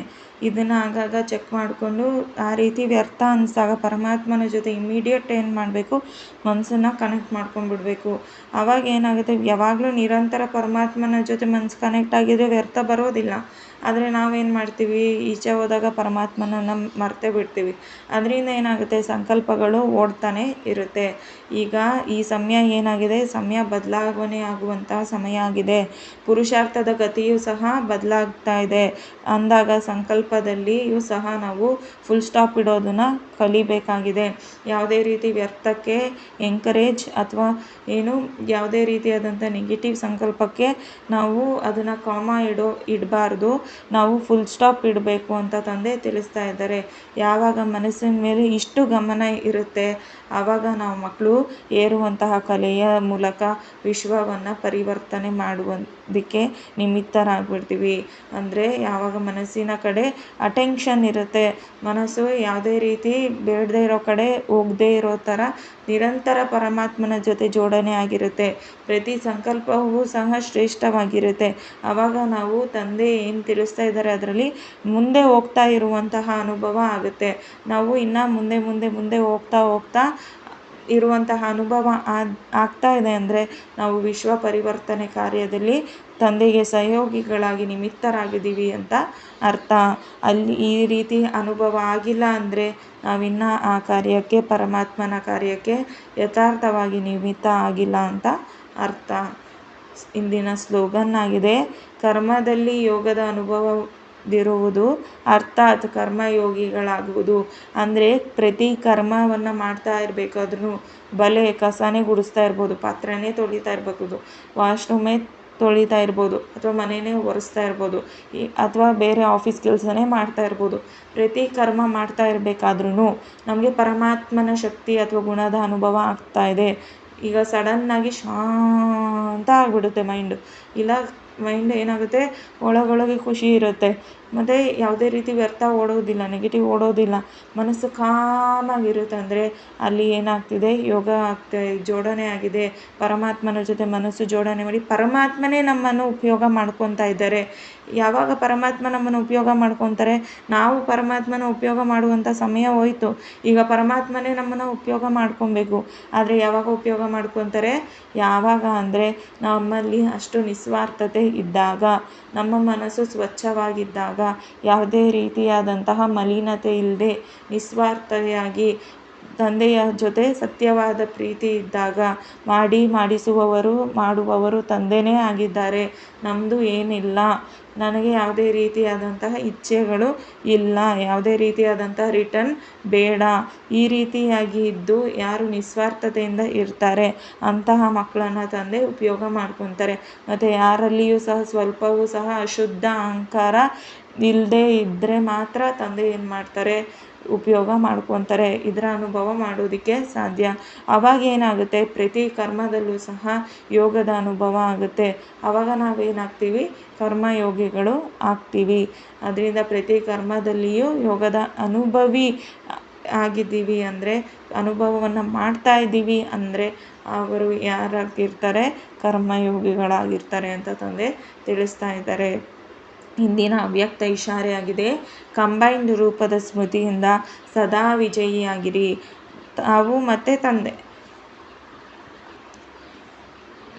ಇದನ್ನು ಆಗಾಗ ಚೆಕ್ ಮಾಡಿಕೊಂಡು ಆ ರೀತಿ ವ್ಯರ್ಥ ಅನಿಸಿದಾಗ ಪರಮಾತ್ಮನ ಜೊತೆ ಇಮ್ಮಿಡಿಯೇಟ್ ಏನು ಮಾಡಬೇಕು, ಮನಸ್ಸನ್ನು ಕನೆಕ್ಟ್ ಮಾಡ್ಕೊಂಡ್ಬಿಡ್ಬೇಕು. ಆವಾಗ ಏನಾಗುತ್ತೆ, ಯಾವಾಗಲೂ ನಿರಂತರ ಪರಮಾತ್ಮನ ಜೊತೆ ಮನಸ್ಸು ಕನೆಕ್ಟ್ ಆಗಿದ್ರೆ ವ್ಯರ್ಥ ಬರೋದಿಲ್ಲ. ಆದರೆ ನಾವೇನು ಮಾಡ್ತೀವಿ, ಈಚೆ ಹೋದಾಗ ಪರಮಾತ್ಮನನ್ನು ಮರ್ತೇ ಬಿಡ್ತೀವಿ. ಅದರಿಂದ ಏನಾಗುತ್ತೆ, ಸಂಕಲ್ಪಗಳು ಓಡ್ತಾನೆ ಇರುತ್ತೆ. ಈಗ ಈ ಸಮಯ ಏನಾಗಿದೆ, ಸಮಯ ಬದಲಾವಣೆ ಆಗುವಂತಹ ಸಮಯ ಆಗಿದೆ. ಪುರುಷಾರ್ಥದ ಗತಿಯೂ ಸಹ ಬದಲಾಗ್ತಾ ಇದೆ ಅಂದಾಗ ಸಂಕಲ್ಪದಲ್ಲಿಯೂ ಸಹ ನಾವು ಫುಲ್ ಸ್ಟಾಪ್ ಇಡೋದನ್ನು ಕಲಿಬೇಕಾಗಿದೆ. ಯಾವುದೇ ರೀತಿ ವ್ಯರ್ಥಕ್ಕೆ ಎಂಕರೇಜ್ ಅಥವಾ ಯಾವುದೇ ರೀತಿಯಾದಂಥ ನೆಗೆಟಿವ್ ಸಂಕಲ್ಪಕ್ಕೆ ನಾವು ಅದನ್ನು ಇಡಬಾರ್ದು. ನಾವು ಫುಲ್ ಸ್ಟಾಪ್ ಇಡಬೇಕು ಅಂತ ತಂದೆ ತಿಳಿಸ್ತಾ ಇದ್ದಾರೆ. ಯಾವಾಗ ಮನಸ್ಸಿನ ಮೇಲೆ ಇಷ್ಟು ಗಮನ ಇರುತ್ತೆ, ಆವಾಗ ನಾವು ಮಕ್ಕಳು ಏರುವಂತಹ ಕಲೆಯ ಮೂಲಕ ವಿಶ್ವವನ್ನು ಪರಿವರ್ತನೆ ಮಾಡುವುದಕ್ಕೆ ನಿಮಿತ್ತರಾಗ್ಬಿಡ್ತೀವಿ. ಅಂದರೆ ಯಾವಾಗ ಮನಸ್ಸಿನ ಕಡೆ ಅಟೆನ್ಷನ್ ಇರುತ್ತೆ, ಮನಸ್ಸು ಯಾವುದೇ ರೀತಿ ಬೇಡದೇ ಇರೋ ಕಡೆ ಹೋಗದೇ ಇರೋ ಥರ ನಿರಂತರ ಪರಮಾತ್ಮನ ಜೊತೆ ಜೋಡಣೆ ಆಗಿರುತ್ತೆ. ಪ್ರತಿ ಸಂಕಲ್ಪವೂ ಸಹ ಶ್ರೇಷ್ಠವಾಗಿರುತ್ತೆ. ಆವಾಗ ನಾವು ತಂದೆ ಏನು ತಿಳಿಸ್ತಾ ಇದ್ದಾರೆ ಅದರಲ್ಲಿ ಮುಂದೆ ಹೋಗ್ತಾ ಇರುವಂತಹ ಅನುಭವ ಆಗುತ್ತೆ. ನಾವು ಇನ್ನು ಮುಂದೆ ಹೋಗ್ತಾ ಇರುವಂತಹ ಅನುಭವ ಆಗ್ತಾ ಇದೆ ಅಂದರೆ ನಾವು ವಿಶ್ವ ಪರಿವರ್ತನೆ ಕಾರ್ಯದಲ್ಲಿ ತಂದೆಗೆ ಸಹಯೋಗಿಗಳಾಗಿ ನಿಮಿತ್ತರಾಗಿದ್ದೀವಿ ಅಂತ ಅರ್ಥ. ಅಲ್ಲಿ ಈ ರೀತಿ ಅನುಭವ ಆಗಿಲ್ಲ ಅಂದರೆ ನಾವಿನ್ನು ಆ ಕಾರ್ಯಕ್ಕೆ, ಪರಮಾತ್ಮನ ಕಾರ್ಯಕ್ಕೆ ಯಥಾರ್ಥವಾಗಿ ನಿಮಿತ್ತ ಆಗಿಲ್ಲ ಅಂತ ಅರ್ಥ. ಇಂದಿನ ಸ್ಲೋಗನ್ ಆಗಿದೆ, ಕರ್ಮದಲ್ಲಿ ಯೋಗದ ಅನುಭವವಿರುವುದು ಅರ್ಥಾತ್ ಕರ್ಮಯೋಗಿಗಳಾಗುವುದು. ಅಂದರೆ ಪ್ರತಿ ಕರ್ಮವನ್ನು ಮಾಡ್ತಾ ಇರಬೇಕಾದ್ರೂ, ಕಸನೇ ಗುಡಿಸ್ತಾ ಇರ್ಬೋದು, ಪಾತ್ರೆನೇ ತೊಳಿತಾ ಇರಬಹುದು, ವಾಶ್ರೂಮೇ ತೊಳಿತಾ ಇರ್ಬೋದು, ಅಥವಾ ಮನೆಯೇ ಒರೆಸ್ತಾ ಇರ್ಬೋದು, ಅಥವಾ ಬೇರೆ ಆಫೀಸ್ ಕೆಲಸನೇ ಮಾಡ್ತಾ ಇರ್ಬೋದು. ಪ್ರತಿ ಕರ್ಮ ಮಾಡ್ತಾ ಇರಬೇಕಾದ್ರೂ ನಮಗೆ ಪರಮಾತ್ಮನ ಶಕ್ತಿ ಅಥವಾ ಗುಣದ ಅನುಭವ ಆಗ್ತಾ ಇದೆ. ಈಗ ಸಡನ್ನಾಗಿ ಶಾಂತ ಆಗಿಬಿಡುತ್ತೆ ಮೈಂಡು. ಇಲ್ಲ ಮೈಂಡ್ ಏನಾಗುತ್ತೆ, ಒಳಗೊಳಗೆ ಖುಷಿ ಇರುತ್ತೆ, ಮತ್ತು ಯಾವುದೇ ರೀತಿ ವ್ಯರ್ಥ ಓಡೋದಿಲ್ಲ, ನೆಗೆಟಿವ್ ಓಡೋದಿಲ್ಲ, ಮನಸ್ಸು ಕಾಮಾಗಿರುತ್ತೆ. ಅಂದರೆ ಅಲ್ಲಿ ಏನಾಗ್ತಿದೆ, ಯೋಗ ಜೋಡಣೆ ಆಗಿದೆ. ಪರಮಾತ್ಮನ ಜೊತೆ ಮನಸ್ಸು ಜೋಡಣೆ ಮಾಡಿ ಪರಮಾತ್ಮನೇ ನಮ್ಮನ್ನು ಉಪಯೋಗ ಮಾಡ್ಕೊತಾ ಇದ್ದಾರೆ. ಯಾವಾಗ ಪರಮಾತ್ಮ ನಮ್ಮನ್ನು ಉಪಯೋಗ ಮಾಡ್ಕೊತಾರೆ, ನಾವು ಪರಮಾತ್ಮನ ಉಪಯೋಗ ಮಾಡುವಂಥ ಸಮಯ ಹೋಯಿತು. ಈಗ ಪರಮಾತ್ಮನೇ ನಮ್ಮನ್ನು ಉಪಯೋಗ ಮಾಡ್ಕೊಬೇಕು. ಆದರೆ ಯಾವಾಗ ಉಪಯೋಗ ಮಾಡ್ಕೊತಾರೆ, ಯಾವಾಗ ಅಂದರೆ ನಮ್ಮಲ್ಲಿ ಅಷ್ಟು ನಿಸ್ವಾರ್ಥತೆ ಇದ್ದಾಗ, ನಮ್ಮ ಮನಸ್ಸು ಸ್ವಚ್ಛವಾಗಿದ್ದಾಗ, ಯಾವುದೇ ರೀತಿಯಾದಂತಹ ಮಲಿನತೆ ಇಲ್ಲದೆ ನಿಸ್ವಾರ್ಥತೆಯಾಗಿ ತಂದೆಯ ಜೊತೆ ಸತ್ಯವಾದ ಪ್ರೀತಿ ಇದ್ದಾಗ, ಮಾಡಿಸುವವರು ಮಾಡುವವರು ತಂದೆಯೇ ಆಗಿದ್ದಾರೆ. ನಮ್ಮದು ಏನಿಲ್ಲ, ನನಗೆ ಯಾವುದೇ ರೀತಿಯಾದಂತಹ ಇಚ್ಛೆಗಳು ಇಲ್ಲ, ಯಾವುದೇ ರೀತಿಯಾದಂತಹ ರಿಟರ್ನ್ ಬೇಡ. ಈ ರೀತಿಯಾಗಿ ಇದ್ದು ಯಾರು ನಿಸ್ವಾರ್ಥತೆಯಿಂದ ಇರ್ತಾರೆ ಅಂತಹ ಮಕ್ಕಳನ್ನು ತಂದೆ ಉಪಯೋಗ ಮಾಡ್ಕೊತಾರೆ. ಮತ್ತು ಯಾರಲ್ಲಿಯೂ ಸಹ ಸ್ವಲ್ಪವೂ ಸಹ ಅಶುದ್ಧ ಅಹಂಕಾರ ಇಲ್ಲದೆ ಇದ್ದರೆ ಮಾತ್ರ ತಂದೆ ಏನು ಮಾಡ್ತಾರೆ, ಉಪಯೋಗ ಮಾಡ್ಕೊತಾರೆ. ಇದರ ಅನುಭವ ಮಾಡೋದಕ್ಕೆ ಸಾಧ್ಯ. ಆವಾಗ ಏನಾಗುತ್ತೆ, ಪ್ರತಿ ಕರ್ಮದಲ್ಲೂ ಸಹ ಯೋಗದ ಅನುಭವ ಆಗುತ್ತೆ. ಆವಾಗ ನಾವೇನಾಗ್ತೀವಿ, ಕರ್ಮಯೋಗಿಗಳು ಆಗ್ತೀವಿ. ಅದರಿಂದ ಪ್ರತಿ ಕರ್ಮದಲ್ಲಿಯೂ ಯೋಗದ ಅನುಭವಿ ಆಗಿದ್ದೀವಿ ಅಂದರೆ, ಅನುಭವವನ್ನು ಮಾಡ್ತಾ ಇದ್ದೀವಿ ಅಂದರೆ ಅವರು ಯಾರಾಗಿರ್ತಾರೆ, ಕರ್ಮಯೋಗಿಗಳಾಗಿರ್ತಾರೆ ಅಂತ ತಂದೆ ತಿಳಿಸ್ತಾ ಇದ್ದಾರೆ. ಇಂದಿನ ಅವ್ಯಕ್ತ ಇಶಾರೆಯಾಗಿದೆ. ಕಂಬೈನ್ಡ್ ರೂಪದ ಸ್ಮೃತಿಯಿಂದ ಸದಾ ವಿಜಯಿಯಾಗಿರಿ. ತಾವು ಮತ್ತು ತಂದೆ,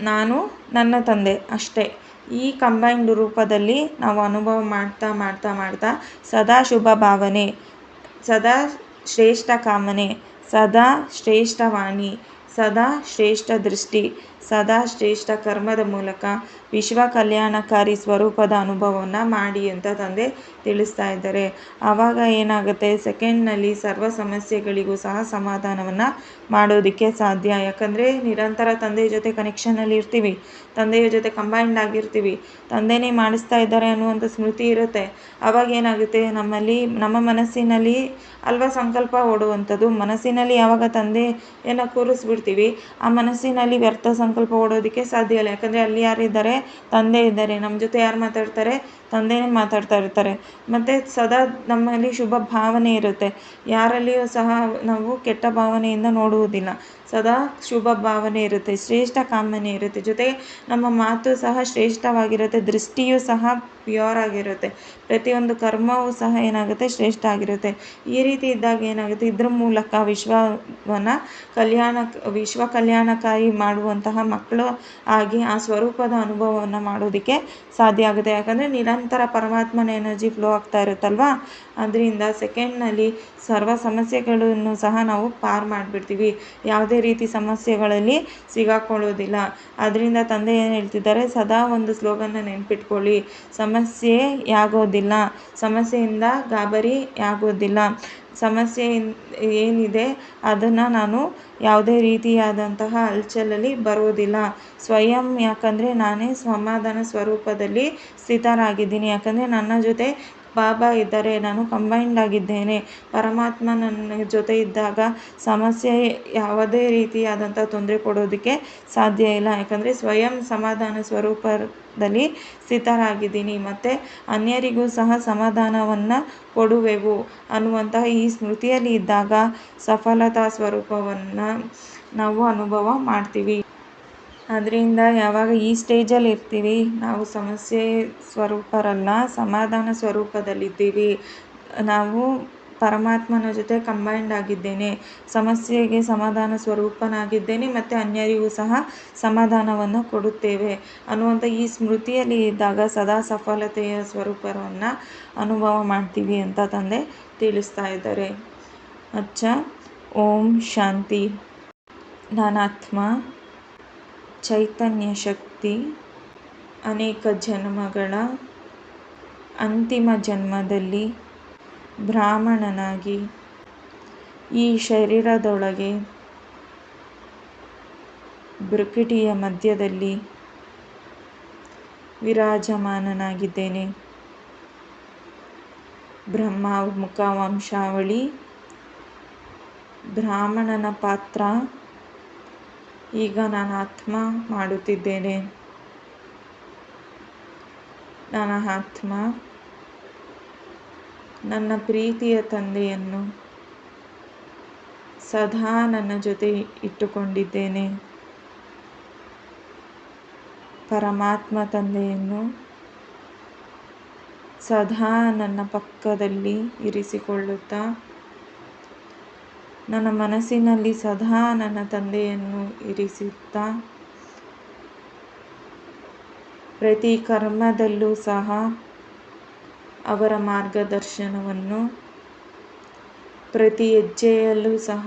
ನಾನು ನನ್ನ ತಂದೆ ಅಷ್ಟೇ. ಈ ಕಂಬೈನ್ಡ್ ರೂಪದಲ್ಲಿ ನಾವು ಅನುಭವ ಮಾಡ್ತಾ ಮಾಡ್ತಾ ಮಾಡ್ತಾ ಸದಾ ಶುಭ ಭಾವನೆ, ಸದಾ ಶ್ರೇಷ್ಠ ಕಾಮನೆ, ಸದಾ ಶ್ರೇಷ್ಠ ವಾಣಿ, ಸದಾ ಶ್ರೇಷ್ಠ ದೃಷ್ಟಿ, ಸದಾ ಶ್ರೇಷ್ಠ ಕರ್ಮದ ಮೂಲಕ ವಿಶ್ವ ಕಲ್ಯಾಣಕಾರಿ ಸ್ವರೂಪದ ಅನುಭವವನ್ನು ಮಾಡಿ ಅಂತ ತಂದೆ ತಿಳಿಸ್ತಾ ಇದ್ದಾರೆ. ಆವಾಗ ಏನಾಗುತ್ತೆ, ಸೆಕೆಂಡ್ನಲ್ಲಿ ಸರ್ವ ಸಮಸ್ಯೆಗಳಿಗೂ ಸಹ ಸಮಾಧಾನವನ್ನು ಮಾಡೋದಕ್ಕೆ ಸಾಧ್ಯ. ಯಾಕಂದರೆ ನಿರಂತರ ತಂದೆಯ ಜೊತೆ ಕನೆಕ್ಷನಲ್ಲಿ ಇರ್ತೀವಿ, ತಂದೆಯ ಜೊತೆ ಕಂಬೈನ್ಡ್ ಆಗಿರ್ತೀವಿ, ತಂದೆನೇ ಮಾಡಿಸ್ತಾ ಇದ್ದಾರೆ ಅನ್ನುವಂಥ ಸ್ಮೃತಿ ಇರುತ್ತೆ. ಆವಾಗ ಏನಾಗುತ್ತೆ, ನಮ್ಮ ಮನಸ್ಸಿನಲ್ಲಿ ಅಲ್ವಾ ಸಂಕಲ್ಪ ಓಡುವಂಥದ್ದು. ಮನಸ್ಸಿನಲ್ಲಿ ಯಾವಾಗ ತಂದೆಯನ್ನು ಕೂರಿಸ್ಬಿಡ್ತೀವಿ, ಆ ಮನಸ್ಸಿನಲ್ಲಿ ವ್ಯರ್ಥ ಸಂಕಲ್ಪ ಓಡೋದಕ್ಕೆ ಸಾಧ್ಯ ಇಲ್ಲ. ಯಾಕಂದರೆ ಅಲ್ಲಿ ಯಾರಿದ್ದಾರೆ, ತಂದೆ ಇದ್ದಾರೆ. ನಮ್ಮ ಜೊತೆ ಯಾರು ಮಾತಾಡ್ತಾರೆ, ತಂದೆನೇ ಮಾತಾಡ್ತಾ ಇರ್ತಾರೆ. ಮತ್ತು ಸದಾ ನಮ್ಮಲ್ಲಿ ಶುಭ ಭಾವನೆ ಇರುತ್ತೆ. ಯಾರಲ್ಲಿಯೂ ಸಹ ನಾವು ಕೆಟ್ಟ ಭಾವನೆಯಿಂದ ನೋಡುವುದಿಲ್ಲ. ಸದಾ ಶುಭ ಭಾವನೆ ಇರುತ್ತೆ, ಶ್ರೇಷ್ಠ ಕಾಮನೆ ಇರುತ್ತೆ. ಜೊತೆಗೆ ನಮ್ಮ ಮಾತು ಸಹ ಶ್ರೇಷ್ಠವಾಗಿರುತ್ತೆ, ದೃಷ್ಟಿಯೂ ಸಹ ಪ್ಯೂರ್ ಆಗಿರುತ್ತೆ. ಪ್ರತಿಯೊಂದು ಕರ್ಮವೂ ಸಹ ಏನಾಗುತ್ತೆ, ಶ್ರೇಷ್ಠ ಆಗಿರುತ್ತೆ. ಈ ರೀತಿ ಇದ್ದಾಗ ಏನಾಗುತ್ತೆ, ಇದ್ರ ಮೂಲಕ ವಿಶ್ವ ಕಲ್ಯಾಣಕಾರಿ ಮಾಡುವಂತಹ ಮಕ್ಕಳು ಆಗಿ ಆ ಸ್ವರೂಪದ ಅನುಭವವನ್ನು ಮಾಡೋದಕ್ಕೆ ಸಾಧ್ಯ ಆಗುತ್ತೆ. ಯಾಕಂದರೆ ನಿರಂತರ ಪರಮಾತ್ಮನ ಎನರ್ಜಿ ಫ್ಲೋ ಆಗ್ತಾ ಇರುತ್ತಲ್ವ. ಅದರಿಂದ ಸೆಕೆಂಡ್ನಲ್ಲಿ ಸರ್ವ ಸಮಸ್ಯೆಗಳನ್ನು ಸಹ ನಾವು ಪಾರು ಮಾಡಿಬಿಡ್ತೀವಿ. ಯಾವುದೇ ರೀತಿ ಸಮಸ್ಯೆಗಳಲ್ಲಿ ಸಿಗಾಕೊಳ್ಳೋದಿಲ್ಲ. ಅದರಿಂದ ತಂದೆ ಏನು ಹೇಳ್ತಿದ್ದಾರೆ, ಸದಾ ಒಂದು ಸ್ಲೋಗನ್ನ ನೆನ್ಪಿಟ್ಕೊಳ್ಳಿ, ಸಮಸ್ಯೆ ಆಗೋದಿಲ್ಲ, ಸಮಸ್ಯೆಯಿಂದ ಗಾಬರಿ ಆಗೋದಿಲ್ಲ. ಸಮಸ್ಯೆ ಏನಿದೆ ಅದನ್ನು ನಾನು ಯಾವುದೇ ರೀತಿಯಾದಂತಹ ಹಲ್ಚಲಲ್ಲಿ ಬರೋದಿಲ್ಲ ಸ್ವಯಂ. ಯಾಕಂದರೆ ನಾನೇ ಸಮಾಧಾನ ಸ್ವರೂಪದಲ್ಲಿ ಸ್ಥಿತರಾಗಿದ್ದೀನಿ. ಯಾಕಂದರೆ ನನ್ನ ಜೊತೆ ಬಾಬಾ ಇದ್ದಾರೆ, ನಾನು ಕಂಬೈನ್ಡ್ ಆಗಿದ್ದೇನೆ. ಪರಮಾತ್ಮ ನನ್ನ ಜೊತೆ ಇದ್ದಾಗ ಸಮಸ್ಯೆ ಯಾವುದೇ ರೀತಿಯಾದಂಥ ತೊಂದರೆ ಕೊಡೋದಕ್ಕೆ ಸಾಧ್ಯ ಇಲ್ಲ. ಯಾಕಂದರೆ ಸ್ವಯಂ ಸಮಾಧಾನ ಸ್ವರೂಪದಲ್ಲಿ ಸ್ಥಿತರಾಗಿದ್ದೀನಿ. ಮತ್ತು ಅನ್ಯರಿಗೂ ಸಹ ಸಮಾಧಾನವನ್ನು ಕೊಡುವೆವು ಅನ್ನುವಂತಹ ಈ ಸ್ಮೃತಿಯಲ್ಲಿ ಇದ್ದಾಗ ಸಫಲತಾ ಸ್ವರೂಪವನ್ನು ನಾವು ಅನುಭವ ಮಾಡ್ತೀವಿ. ಅದರಿಂದ ಯಾವಾಗ ಈ ಸ್ಟೇಜಲ್ಲಿ ಇರ್ತೀವಿ, ನಾವು ಸಮಸ್ಯೆ ಸ್ವರೂಪರಲ್ಲ, ಸಮಾಧಾನ ಸ್ವರೂಪದಲ್ಲಿದ್ದೀವಿ. ನಾವು ಪರಮಾತ್ಮನ ಜೊತೆ ಕಂಬೈನ್ಡ್ ಆಗಿದ್ದೇನೆ, ಸಮಸ್ಯೆಗೆ ಸಮಾಧಾನ ಸ್ವರೂಪನಾಗಿದ್ದೇನೆ, ಮತ್ತು ಅನ್ಯರಿಗೂ ಸಹ ಸಮಾಧಾನವನ್ನು ಕೊಡುತ್ತೇವೆ ಅನ್ನುವಂಥ ಈ ಸ್ಮೃತಿಯಲ್ಲಿ ಇದ್ದಾಗ ಸದಾ ಸಫಲತೆಯ ಸ್ವರೂಪವನ್ನು ಅನುಭವ ಮಾಡ್ತೀವಿ ಅಂತ ತಂದೆ ತಿಳಿಸ್ತಾ ಇದ್ದಾರೆ. ಓಂ ಶಾಂತಿ. ನಾನಾತ್ಮ ಚೈತನ್ಯ ಶಕ್ತಿ ಅನೇಕ ಜನ್ಮಗಳ ಅಂತಿಮ ಜನ್ಮದಲ್ಲಿ ಬ್ರಾಹ್ಮಣನಾಗಿ ಈ ಶರೀರದೊಳಗೆ ಬೃಕಟಿಯ ಮಧ್ಯದಲ್ಲಿ ವಿರಾಜಮಾನನಾಗಿದ್ದೇನೆ. ಬ್ರಹ್ಮ ಮುಖ ವಂಶಾವಳಿ ಬ್ರಾಹ್ಮಣನ ಪಾತ್ರ ಈಗ ನಾನು ಆತ್ಮ ಮಾಡುತ್ತಿದ್ದೇನೆ. ನನ್ನ ಆತ್ಮ ನನ್ನ ಪ್ರೀತಿಯ ತಂದೆಯನ್ನು ಸದಾ ನನ್ನ ಜೊತೆ ಇಟ್ಟುಕೊಂಡಿದ್ದೇನೆ. ಪರಮಾತ್ಮ ತಂದೆಯನ್ನು ಸದಾ ನನ್ನ ಪಕ್ಕದಲ್ಲಿ ಇರಿಸಿಕೊಳ್ಳುತ್ತಾ ನನ್ನ ಮನಸ್ಸಿನಲ್ಲಿ ಸದಾ ನನ್ನ ತಂದೆಯನ್ನು ಇರಿಸುತ್ತಾ ಪ್ರತಿ ಕರ್ಮದಲ್ಲೂ ಸಹ ಅವರ ಮಾರ್ಗದರ್ಶನವನ್ನು, ಪ್ರತಿ ಹೆಜ್ಜೆಯಲ್ಲೂ ಸಹ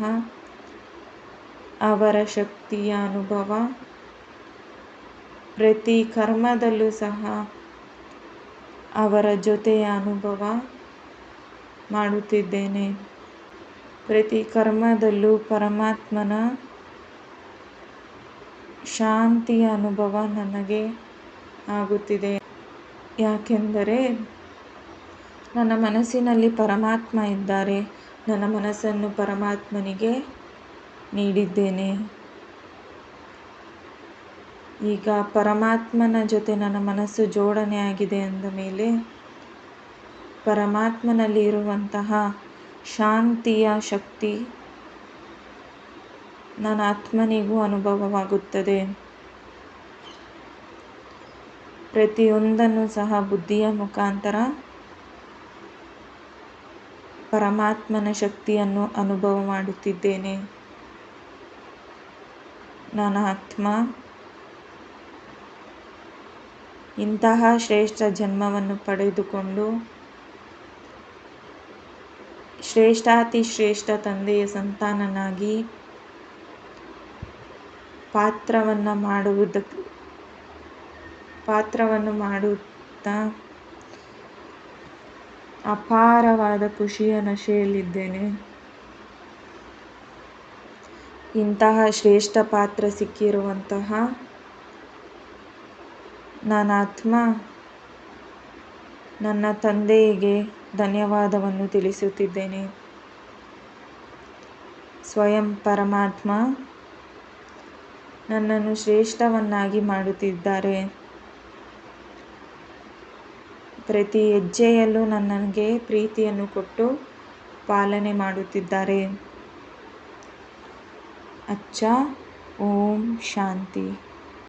ಅವರ ಶಕ್ತಿಯ ಅನುಭವ, ಪ್ರತಿ ಕರ್ಮದಲ್ಲೂ ಸಹ ಅವರ ಜೊತೆಯ ಅನುಭವ ಮಾಡುತ್ತಿದ್ದೇನೆ. ಪ್ರತಿ ಕರ್ಮದಲ್ಲೂ ಪರಮಾತ್ಮನ ಶಾಂತಿಯ ಅನುಭವ ನನಗೆ ಆಗುತ್ತಿದೆ. ಯಾಕೆಂದರೆ ನನ್ನ ಮನಸ್ಸಿನಲ್ಲಿ ಪರಮಾತ್ಮ ಇದ್ದಾರೆ. ನನ್ನ ಮನಸ್ಸನ್ನು ಪರಮಾತ್ಮನಿಗೆ ನೀಡಿದ್ದೇನೆ. ಈಗ ಪರಮಾತ್ಮನ ಜೊತೆ ನನ್ನ ಮನಸ್ಸು ಜೋಡಣೆ ಆಗಿದೆ ಅಂದ ಮೇಲೆ ಪರಮಾತ್ಮನಲ್ಲಿ ಇರುವಂತಹ ಶಾಂತಿಯ ಶಕ್ತಿ ನನ್ನ ಆತ್ಮನಿಗೂ ಅನುಭವವಾಗುತ್ತದೆ. ಪ್ರತಿಯೊಂದನ್ನು ಸಹ ಬುದ್ಧಿಯ ಮುಖಾಂತರ ಪರಮಾತ್ಮನ ಶಕ್ತಿಯನ್ನು ಅನುಭವ ಮಾಡುತ್ತಿದ್ದೇನೆ. ನನ್ನ ಆತ್ಮ ಇಂತಹ ಶ್ರೇಷ್ಠ ಜನ್ಮವನ್ನು ಪಡೆದುಕೊಂಡು ಶ್ರೇಷ್ಠಾತಿ ಶ್ರೇಷ್ಠ ತಂದೆಯ ಸಂತಾನನಾಗಿ ಪಾತ್ರವನ್ನು ಮಾಡುತ್ತಾ ಅಪಾರವಾದ ಖುಷಿಯ ನಶೆಯಲ್ಲಿದ್ದೇನೆ. ಇಂತಹ ಶ್ರೇಷ್ಠ ಪಾತ್ರ ಸಿಕ್ಕಿರುವಂತಹ ನನ್ನ ಆತ್ಮ ನನ್ನ ತಂದೆಗೆ ಧನ್ಯವಾದವನ್ನು ತಿಳಿಸುತ್ತಿದ್ದೇನೆ. ಸ್ವಯಂ ಪರಮಾತ್ಮ ನನ್ನನ್ನು ಶ್ರೇಷ್ಠವನ್ನಾಗಿ ಮಾಡುತ್ತಿದ್ದಾರೆ. ಪ್ರತಿ ಹೆಜ್ಜೆಯಲ್ಲೂ ನನಗೆ ಪ್ರೀತಿಯನ್ನು ಕೊಟ್ಟು ಪಾಲನೆ ಮಾಡುತ್ತಿದ್ದಾರೆ. ಅಚ್ಚಾ, ಓಂ ಶಾಂತಿ.